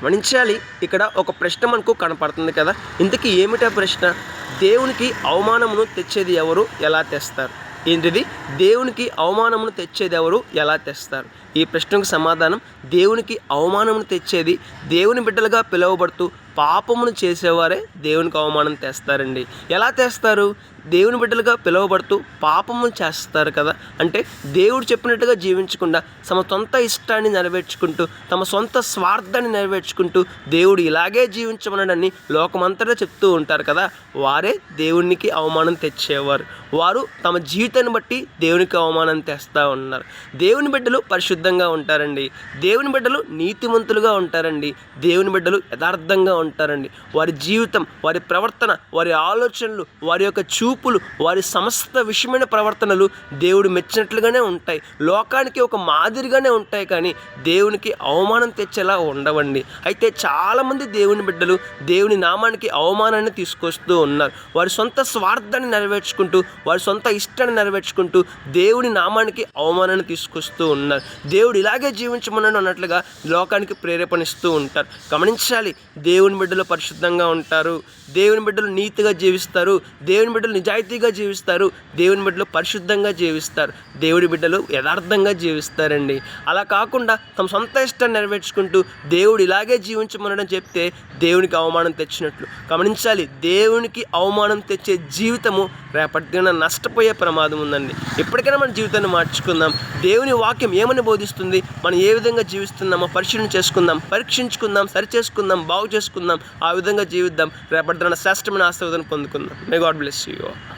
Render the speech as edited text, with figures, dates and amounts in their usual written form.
గమనించాలి. ఇక్కడ ఒక ప్రశ్న మనకు కనపడుతుంది కదా. ఇంతకీ ఏమిటా ప్రశ్న? దేవునికి అవమానమును తెచ్చేది ఎవరు, ఎలా తెస్తారు? ఏంటిది? దేవునికి అవమానమును తెచ్చేది ఎవరు, ఎలా తెస్తారు? ఈ ప్రశ్నకు సమాధానం, దేవునికి అవమానమును తెచ్చేది దేవుని బిడ్డలుగా పిలువబడుతూ పాపమును చేసేవారే దేవునికి అవమానం తెస్తారండి. ఎలా తెస్తారు? దేవుని బిడ్డలుగా పిలువబడుతూ పాపము చేస్తారు కదా. అంటే దేవుడు చెప్పినట్టుగా జీవించకుండా తమ సొంత ఇష్టాన్ని నెరవేర్చుకుంటూ, తమ సొంత స్వార్థాన్ని నెరవేర్చుకుంటూ దేవుడు ఇలాగే జీవించమనని లోకమంతటా చెప్తూ ఉంటారు కదా. వారే దేవునికి అవమానం తెచ్చేవారు. వారు తమ జీవితాన్ని బట్టి దేవునికి అవమానం తెస్తూ ఉన్నారు. దేవుని బిడ్డలు పరిశుద్ధంగా ఉంటారండి. దేవుని బిడ్డలు నీతిమంతులుగా ఉంటారండి. దేవుని బిడ్డలు యథార్థంగా ఉంటారండి. వారి జీవితం, వారి ప్రవర్తన, వారి ఆలోచనలు, వారి యొక్క చూపులు, వారి సమస్త విషయమైన ప్రవర్తనలు దేవుడు మెచ్చినట్లుగానే ఉంటాయి. లోకానికి ఒక మాదిరిగానే ఉంటాయి, కానీ దేవునికి అవమానం తెచ్చేలా ఉండవండి. అయితే చాలామంది దేవుని బిడ్డలు దేవుని నామానికి అవమానాన్ని తీసుకొస్తూ ఉన్నారు. వారి సొంత స్వార్థాన్ని నెరవేర్చుకుంటూ, వారి సొంత ఇష్టాన్ని నెరవేర్చుకుంటూ దేవుని నామానికి అవమానాన్ని తీసుకొస్తూ ఉన్నారు. దేవుడు ఇలాగే జీవించమని అన్నట్లుగా లోకానికి ప్రేరేపణిస్తూ ఉంటారు. గమనించాలి. దేవుని బిడ్డలు పరిశుద్ధంగా ఉంటారు. దేవుని బిడ్డలు నీతిగా జీవిస్తారు. దేవుని బిడ్డలు నిజాయితీగా జీవిస్తారు. దేవుని బిడ్డలు పరిశుద్ధంగా జీవిస్తారు. దేవుడి బిడ్డలు యథార్థంగా జీవిస్తారండి. అలా కాకుండా తమ సొంత ఇష్టాన్ని నెరవేర్చుకుంటూ దేవుడు ఇలాగే జీవించమనడం చెప్తే దేవునికి అవమానం తెచ్చినట్లు. గమనించాలి. దేవునికి అవమానం తెచ్చే జీవితము రేపటి దిన నష్టపోయే ప్రమాదం ఉందండి. ఎప్పటికైనా మన జీవితాన్ని మార్చుకుందాం. దేవుని వాక్యం ఏమని బోధిస్తుంది, మనం ఏ విధంగా జీవిస్తున్నామో పరిశీలన చేసుకుందాం, పరీక్షించుకుందాం, సరి చేసుకుందాం, బాగు చేసుకుందాం. ఆ విధంగా జీవిద్దాం. రేపటి దిన శ్రేష్టమైన ఆశీర్వాదాన్ని పొందుకుందాం. May God bless you.